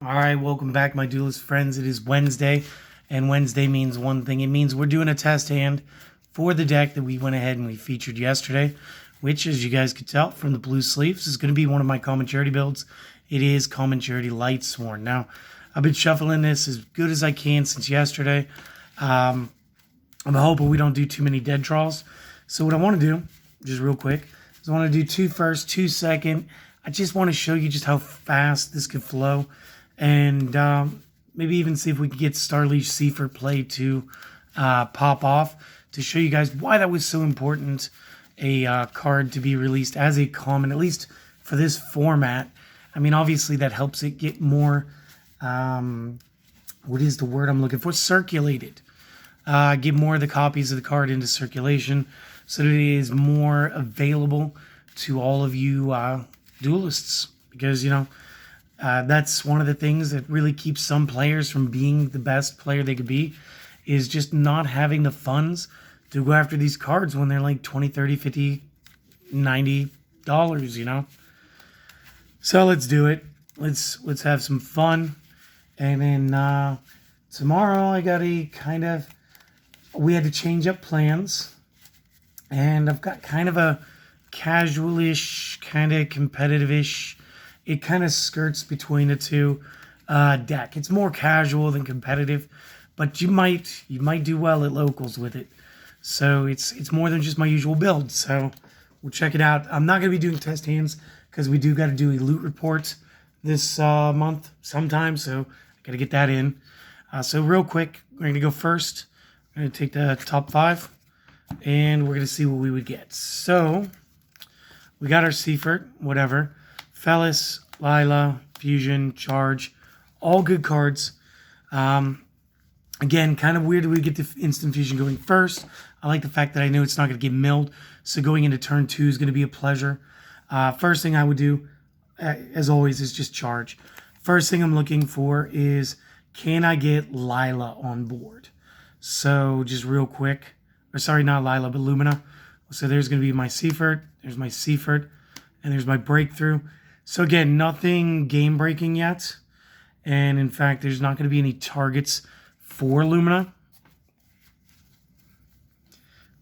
All right, welcome back, my Duelist friends. It is Wednesday, and Wednesday means one thing. It means we're doing a test hand for the deck that we went ahead and we featured yesterday, which, as you guys could tell from the blue sleeves, is going to be one of my common charity builds. It is common charity Lightsworn. Now, I've been shuffling this as good as I can since yesterday. I'm hoping we don't do too many dead draws. So what I want to do, just real quick, is I want to do two first, two second. I just want to show you just how fast this could flow. And maybe even see if we can get Starleaf Seaford play to pop off to show you guys why that was so important, a card to be released as a common, at least for this format. I mean, obviously that helps it get more, what is the word I'm looking for? Circulated. Get more of the copies of the card into circulation so that it is more available to all of you duelists. Because, you know, that's one of the things that really keeps some players from being the best player they could be, is just not having the funds to go after these cards when they're like 20, 30, 50, $90, you know? So let's do it. Let's have some fun. And then tomorrow I got we had to change up plans. And I've got kind of a casual-ish, kind of competitive-ish. It kind of skirts between the two deck. It's more casual than competitive, but you might do well at locals with it. So it's more than just my usual build. So we'll check it out. I'm not going to be doing test hands because we do got to do a loot report this month sometime. So I got to get that in. So real quick, we're going to go first. I'm going to take the top 5, and we're going to see what we would get. So we got our Seaford, whatever. Fellis, Lila, Fusion, Charge, all good cards. Again, kind of weird that we get the Instant Fusion going first. I like the fact that I know it's not going to get milled, so going into turn 2 is going to be a pleasure. First thing I would do, as always, is just Charge. First thing I'm looking for is, can I get Lila on board? So just real quick, or sorry, not Lila, but Lumina. So there's going to be my Seaford, there's my Seaford, and there's my Breakthrough. So again, nothing game breaking yet. And in fact, there's not going to be any targets for Lumina,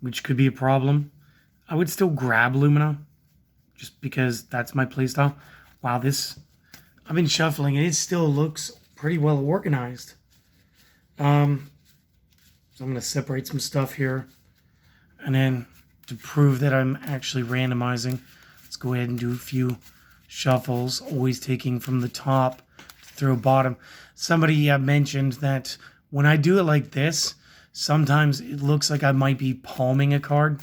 which could be a problem. I would still grab Lumina just because that's my playstyle. Wow, I've been shuffling and it still looks pretty well organized. So I'm going to separate some stuff here. And then to prove that I'm actually randomizing, let's go ahead and do a few shuffles, always taking from the top to throw bottom. Somebody mentioned that when I do it like this, sometimes it looks like I might be palming a card,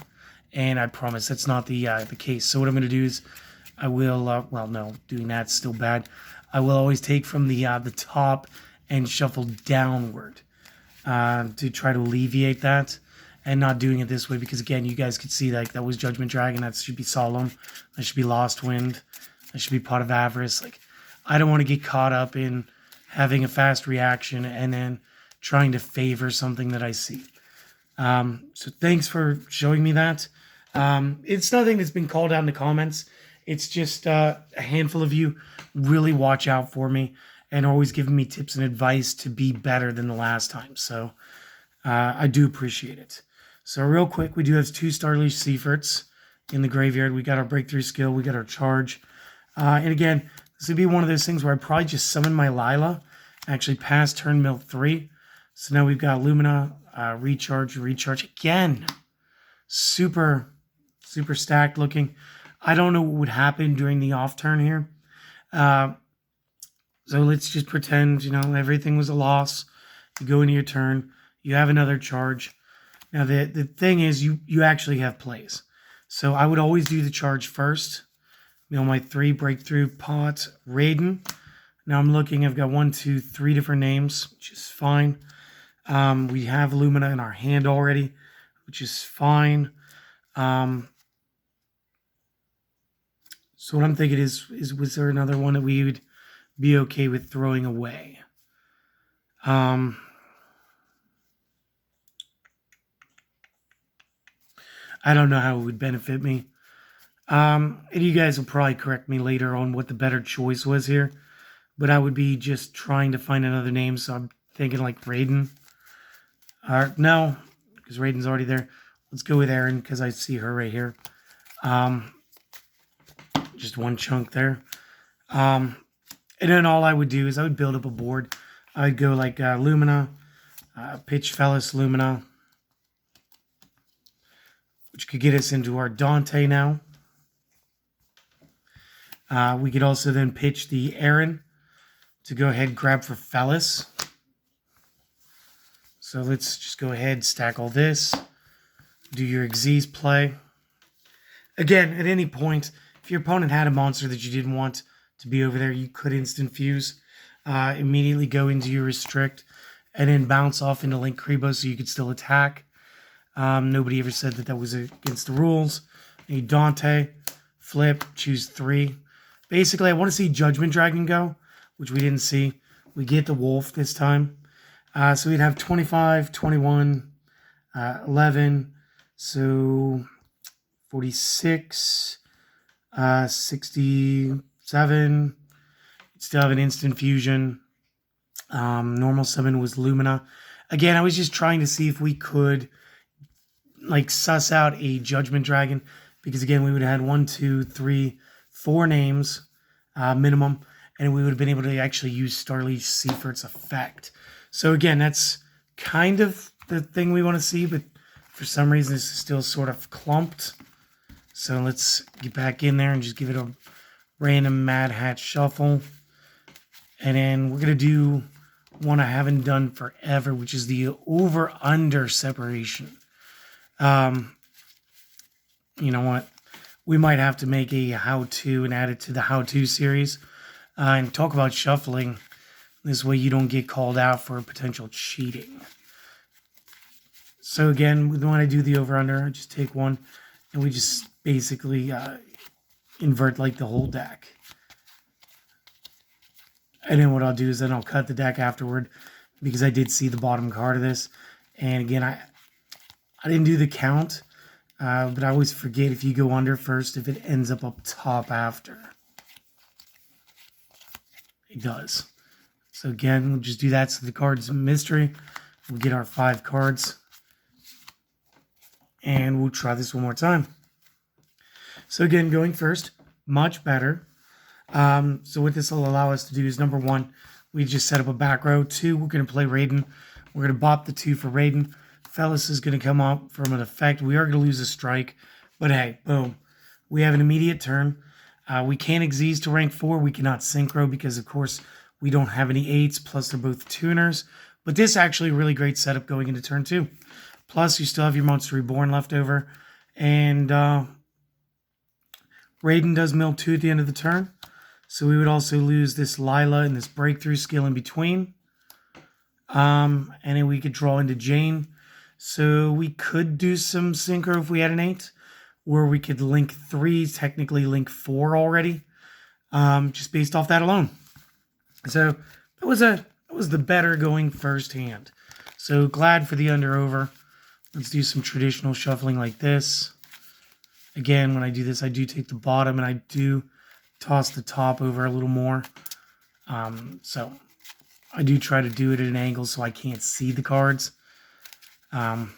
and I promise that's not the case. So what I'm going to do is I will, well, no, doing that's still bad. I will always take from the top and shuffle downward to try to alleviate that. And not doing it this way because, again, you guys could see that was Judgment Dragon. That should be Solemn. That should be Lost Wind. That should be Pot of Avarice. Like, I don't want to get caught up in having a fast reaction and then trying to favor something that I see. So thanks for showing me that. It's nothing that's been called out in the comments. It's just a handful of you really watch out for me and always giving me tips and advice to be better than the last time. So I do appreciate it. So real quick, we do have 2 Starleaf Seafords in the graveyard. We got our Breakthrough skill. We got our Charge. And again, this would be one of those things where I probably just summon my Lila, actually pass turn mill 3. So now we've got Lumina, recharge again. Super stacked looking. I don't know what would happen during the off turn here. So let's just pretend, you know, everything was a loss. You go into your turn. You have another Charge. Now, the thing is, you actually have plays. So I would always do the Charge first. You know, my 3 Breakthrough, Pot, Raiden. Now I'm looking, I've got 1, 2, 3 different names, which is fine. We have Lumina in our hand already, which is fine. So what I'm thinking is was there another one that we would be okay with throwing away? I don't know how it would benefit me. And you guys will probably correct me later on what the better choice was here. but I would be just trying to find another name. So I'm thinking like Raiden. No, because Raiden's already there. Let's go with Aaron because I see her right here. Just one chunk there. And then all I would do is I would build up a board. I would go like Lumina, Pitch Fellas Lumina, which could get us into our Dante now. We could also then pitch the Aaron to go ahead and grab for Fellas. So let's just go ahead, stack all this, do your Xyz play. Again, at any point, if your opponent had a monster that you didn't want to be over there, you could instant fuse, immediately go into your restrict, and then bounce off into Link Kribo so you could still attack. Nobody ever said that was against the rules. A Dante, flip, choose 3. Basically, I want to see Judgment Dragon go, which we didn't see. We get the Wolf this time. So we'd have 25, 21, 11, so 46, 67. Still have an instant fusion. Normal summon was Lumina. Again, I was just trying to see if we could like suss out a Judgment Dragon, because again, we would have had 1, 2, 3, 4 names minimum, and we would have been able to actually use Starly Seifert's effect. So again, that's kind of the thing we want to see, but for some reason this is still sort of clumped. So let's get back in there and just give it a random Mad Hat shuffle. And then we're going to do one I haven't done forever, which is the over-under separation. You know what? We might have to make a how-to and add it to the how-to series and talk about shuffling. This way you don't get called out for potential cheating. So again, when I do the over-under, I just take one and we just basically invert like the whole deck. And then what I'll do is then I'll cut the deck afterward, because I did see the bottom card of this. And again, I didn't do the count, but I always forget if you go under first, if it ends up top after. It does. So again, we'll just do that. So the card's a mystery. We'll get our 5 cards. And we'll try this one more time. So again, going first, much better. So what this will allow us to do is, number 1, we just set up a back row. 2, we're going to play Raiden. We're going to bop the 2 for Raiden. Fellas is going to come up from an effect. We are going to lose a strike. But hey, boom. We have an immediate turn. We can't Xyz to rank 4. We cannot Synchro because, of course, we don't have any 8s. Plus, they're both tuners. But this is actually a really great setup going into turn 2. Plus, you still have your Monster Reborn left over. And Raiden does mill 2 at the end of the turn. So we would also lose this Lila and this breakthrough skill in between. And then we could draw into Jane. So we could do some Synchro if we had an 8. Where we could link 3, technically link 4 already. Just based off that alone. So that was the better going first hand. So glad for the under-over. Let's do some traditional shuffling like this. Again, when I do this, I do take the bottom and I do toss the top over a little more. So I do try to do it at an angle so I can't see the cards. It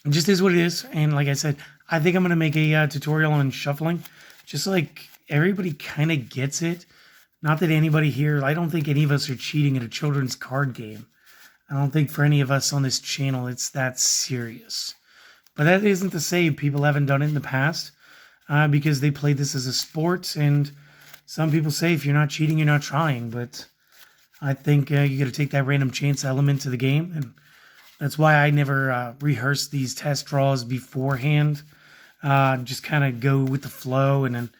just is what it is. And like I said, I think I'm going to make a tutorial on shuffling. Just like everybody kind of gets it. Not that anybody here, I don't think any of us are cheating at a children's card game. I don't think for any of us on this channel it's that serious. But that isn't to say people haven't done it in the past. Because they played this as a sport. And some people say if you're not cheating, you're not trying. But I think you got to take that random chance element to the game. And that's why I never rehearse these test draws beforehand. Just kind of go with the flow. And then,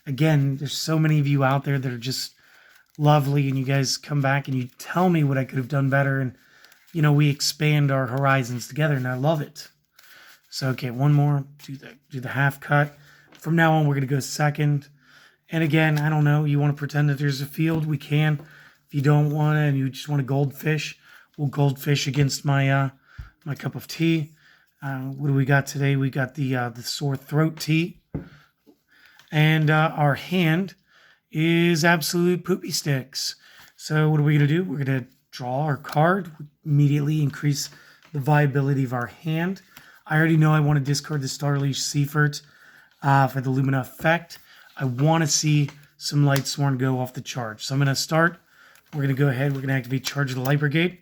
again, there's so many of you out there that are just lovely. And you guys come back and you tell me what I could have done better. And, you know, we expand our horizons together. And I love it. So, okay, one more. Do the half cut. From now on, we're going to go second. And again, I don't know. You want to pretend that there's a field? We can. If you don't want to and you just want to goldfish, we'll goldfish against my my cup of tea. What do we got today? We got the sore throat tea. And our hand is absolute poopy sticks. So what are we going to do? We're going to draw our card, immediately increase the viability of our hand. I already know I want to discard the Starleash Seafort for the Lumina effect. I want to see some Lightsworn go off the charge. So I'm going to start. We're going to go ahead. We're going to activate Charge of the Light Brigade.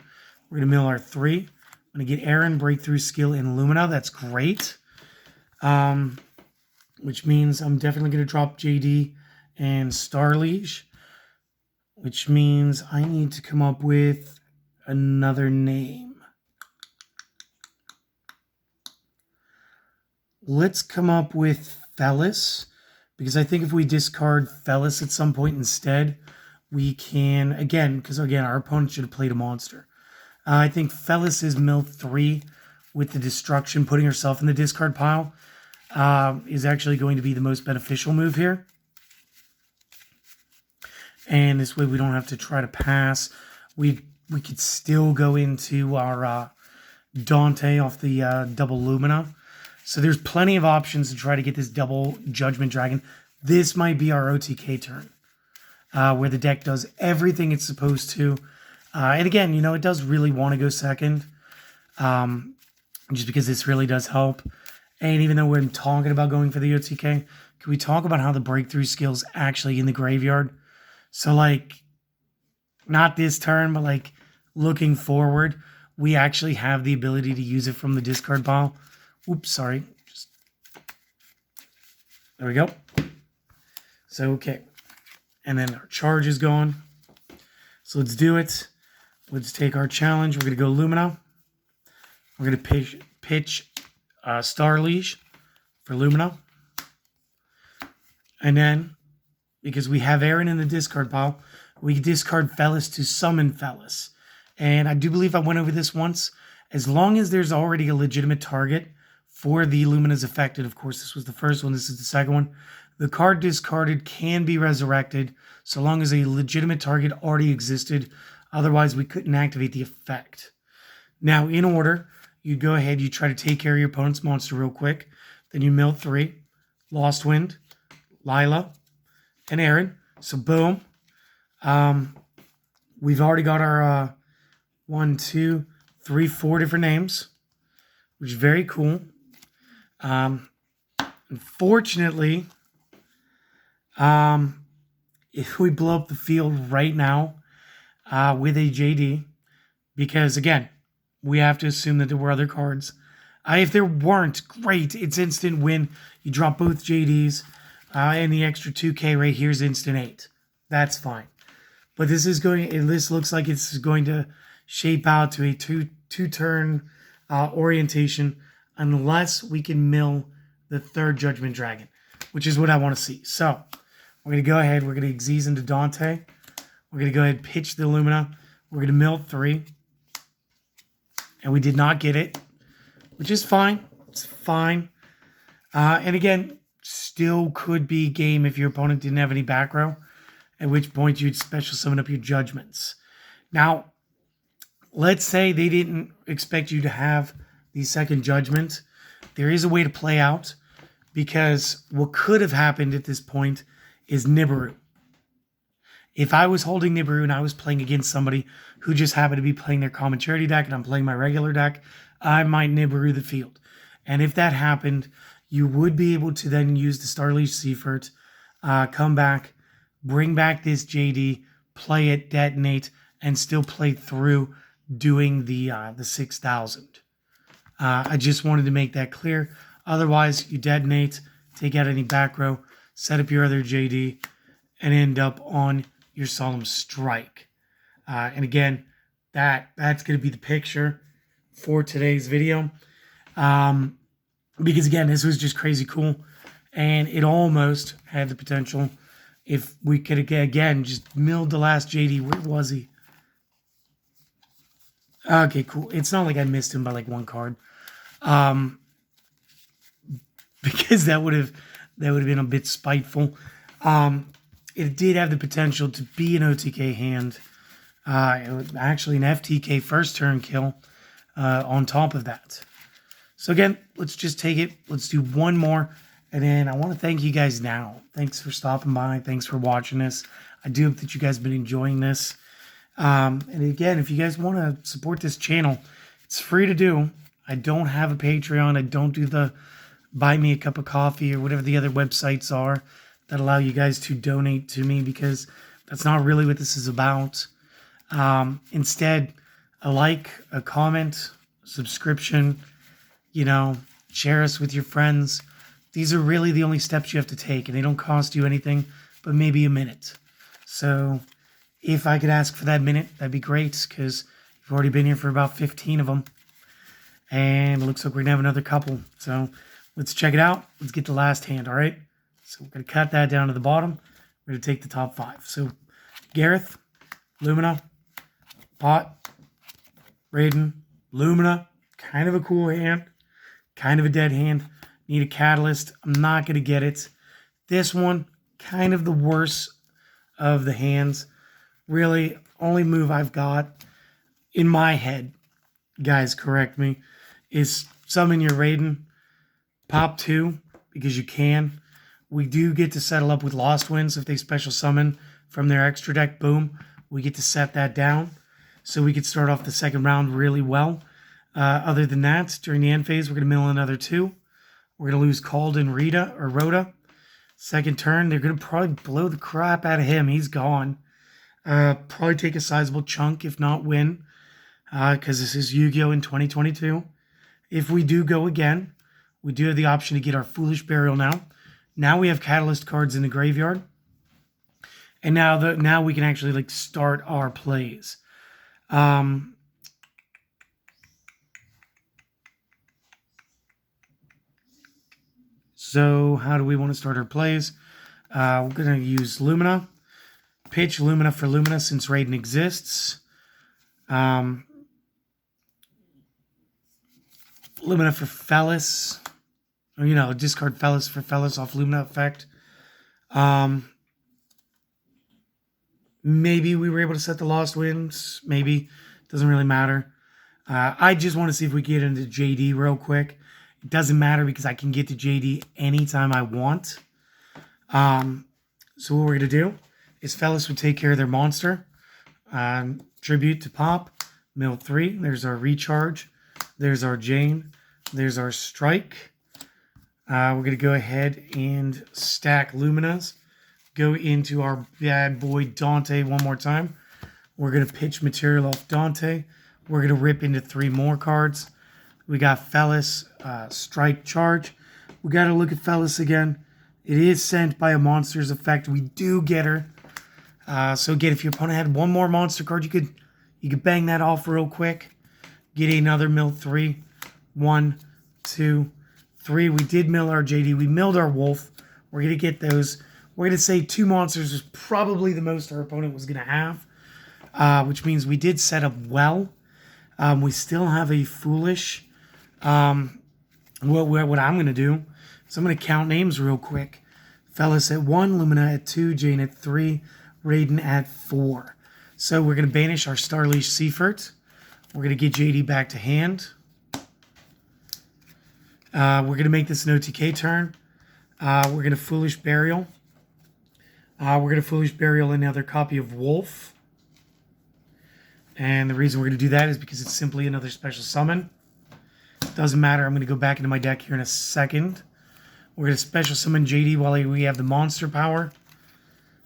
We're going to mill our 3. I'm going to get Aaron Breakthrough Skill in Lumina. That's great. Which means I'm definitely going to drop JD and Starleash. Which means I need to come up with another name. Let's come up with Fellis, because I think if we discard Fellis at some point instead, we can, because our opponent should have played a monster. I think Fellis is mill 3 with the destruction, putting herself in the discard pile, is actually going to be the most beneficial move here. And this way we don't have to try to pass. We could still go into our Dante off the double Lumina. So there's plenty of options to try to get this double Judgment Dragon. This might be our OTK turn, where the deck does everything it's supposed to. And again, it does really want to go second, just because this really does help. And even though we're talking about going for the OTK, can we talk about how the breakthrough skill's actually in the graveyard? So, not this turn, but, looking forward, we actually have the ability to use it from the discard pile. Oops, sorry. There we go. So, okay. And then our charge is gone. So, let's do it. Let's take our challenge. We're going to go Lumina. We're going to pitch Starleash for Lumina. And then, because we have Aaron in the discard pile, we discard Fellis to summon Fellis. And I do believe I went over this once. As long as there's already a legitimate target for the Lumina's effect, and of course this was the first one, this is the second one, the card discarded can be resurrected so long as a legitimate target already existed. Otherwise, we couldn't activate the effect. Now, in order, you go ahead, you try to take care of your opponent's monster real quick. Then you mill 3, Lost Wind, Lila, and Aaron. So, boom. We've already got our 1, 2, 3, 4 different names, which is very cool. Unfortunately, if we blow up the field right now with a JD, because again, we have to assume that there were other cards. If there weren't, great. It's instant win. You drop both JDs, and the extra 2K right here is instant 8. That's fine. But this looks like it's going to shape out to a two-turn orientation unless we can mill the 3rd Judgment Dragon, which is what I want to see. So, we're going to go ahead. We're going to Xyz into Dante. We're going to go ahead and pitch the Lumina. We're going to mill 3. And we did not get it, which is fine. It's fine. And again, still could be game if your opponent didn't have any back row, at which point you'd special summon up your judgments. Now, let's say they didn't expect you to have the 2nd judgment. There is a way to play out, because what could have happened at this point is Nibiru. If I was holding Nibiru and I was playing against somebody who just happened to be playing their common charity deck and I'm playing my regular deck, I might Nibiru the field. And if that happened, you would be able to then use the Starleash Seafort, come back, bring back this JD, play it, detonate, and still play through doing the 6,000. I just wanted to make that clear. Otherwise, you detonate, take out any back row, set up your other JD, and end up on your Solemn Strike. And again, that's going to be the picture for today's video. Because again, this was just crazy cool. And it almost had the potential, if we could again just milled the last JD. Where was he? Okay, cool. It's not like I missed him by like 1 card. Because that would have been a bit spiteful. It did have the potential to be an OTK hand. It was actually an FTK first turn kill on top of that. So again, let's just take it. Let's do one more. And then I want to thank you guys now. Thanks for stopping by. Thanks for watching this. I do hope that you guys have been enjoying this. And again, if you guys want to support this channel, it's free to do. I don't have a Patreon. I don't do the buy me a cup of coffee or whatever the other websites are that allow you guys to donate to me, because that's not really what this is about. Instead, a like, a comment, subscription, share us with your friends. These are really the only steps you have to take, and they don't cost you anything but maybe a minute. So if I could ask for that minute, that'd be great, because you've already been here for about 15 of them. And it looks like we're going to have another couple. So let's check it out. Let's get the last hand, all right? So we're going to cut that down to the bottom. We're going to take the top 5. So Gareth, Lumina, Pot, Raiden, Lumina. Kind of a cool hand. Kind of a dead hand. Need a Catalyst. I'm not going to get it. This one, kind of the worst of the hands. Really, only move I've got in my head, guys, correct me, is summon your Raiden, pop 2, because you can. We do get to settle up with Lost Winds if they special summon from their extra deck. Boom. We get to set that down. So we could start off the second round really well. Other than that, during the end phase, we're going to mill another 2. We're going to lose Calden, Rhoda. Second turn, they're going to probably blow the crap out of him. He's gone. Probably take a sizable chunk, if not win, because this is Yu-Gi-Oh! In 2022. If we do go again, we do have the option to get our Foolish Burial now. Now we have Catalyst cards in the graveyard. And now we can actually start our plays. So how do we want to start our plays? We're going to use Lumina. Pitch Lumina for Lumina since Raiden exists. Lumina for Fellis. Or, discard Fellis for Fellis off Lumina effect. Maybe we were able to set the Lost Winds. Maybe. Doesn't really matter. I just want to see if we get into JD real quick. It doesn't matter because I can get to JD anytime I want. So what we're going to do is Fellis would take care of their monster. Tribute to Pop. Mill 3. There's our Recharge. There's our Jane. There's our Strike. We're going to go ahead and stack Luminas. Go into our bad boy Dante one more time. We're going to pitch material off Dante. We're going to rip into 3 more cards. We got Fellis, Strike, Charge. We got to look at Fellis again. It is sent by a monster's effect. We do get her. So again, if your opponent had one more monster card, you could bang that off real quick. Get another mill 3. 1, 2, 3. We did mill our JD. We milled our Wolf. We're going to get those. We're going to say 2 monsters was probably the most our opponent was going to have, which means we did set up well. We still have a Foolish. What I'm going to do is I'm going to count names real quick. Fellis at 1, Lumina at 2, Jane at 3, Raiden at 4. So we're going to banish our Starleash Seafort. We're going to get JD back to hand. We're going to make this an OTK turn. We're going to Foolish Burial. We're going to Foolish Burial another copy of Wolf. And the reason we're going to do that is because it's simply another special summon. Doesn't matter. I'm going to go back into my deck here in a second. We're going to special summon JD while we have the monster power.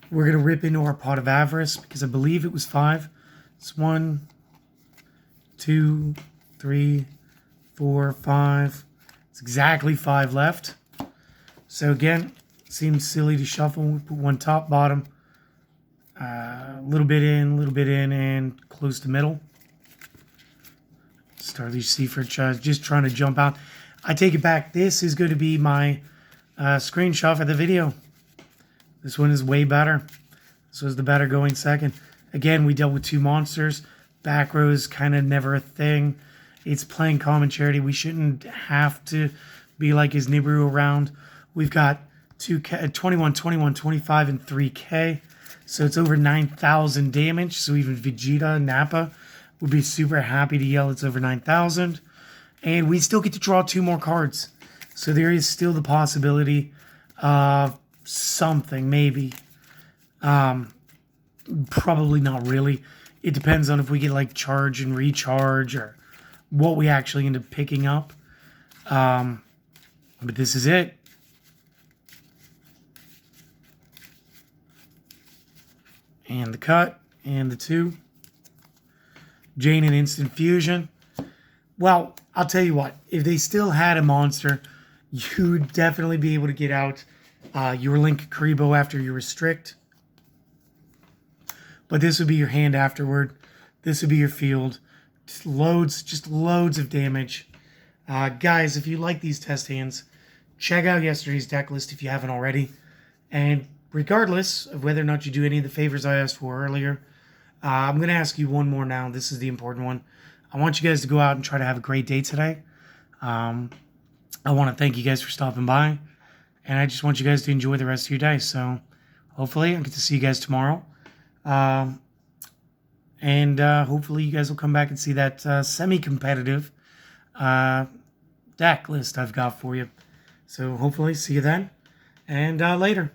We're going to rip into our Pot of Avarice because I believe it was 5. It's 1, 2, 3, 4, 5. It's exactly 5 left. So again, seems silly to shuffle. We put 1 top, bottom. A little bit in, and close to middle. Starleash Seafort just trying to jump out. I take it back. This is going to be my screenshot for the video. This one is way better. This was the better going second. Again, we dealt with 2 monsters. Back row is kind of never a thing. It's playing common charity. We shouldn't have to be like his Nibiru around. We've got 2K, 21, 21, 25, and 3K. So it's over 9,000 damage. So even Vegeta and Nappa would be super happy to yell it's over 9,000. And we still get to draw 2 more cards. So there is still the possibility of something, maybe. Probably not really. It depends on if we get like charge and recharge or what we actually end up picking up. But this is it. And the cut and the 2. Jane and instant fusion. Well, I'll tell you what. If they still had a monster, you'd definitely be able to get out your Link Karibo after you restrict. But this would be your hand afterward. This would be your field. Just loads of damage. Guys, if you like these test hands, check out yesterday's deck list if you haven't already. And regardless of whether or not you do any of the favors I asked for earlier, I'm going to ask you one more now. This is the important one. I want you guys to go out and try to have a great day today. I want to thank you guys for stopping by. And I just want you guys to enjoy the rest of your day. So hopefully I get to see you guys tomorrow. And hopefully you guys will come back and see that semi-competitive deck list I've got for you. So hopefully see you then. And later.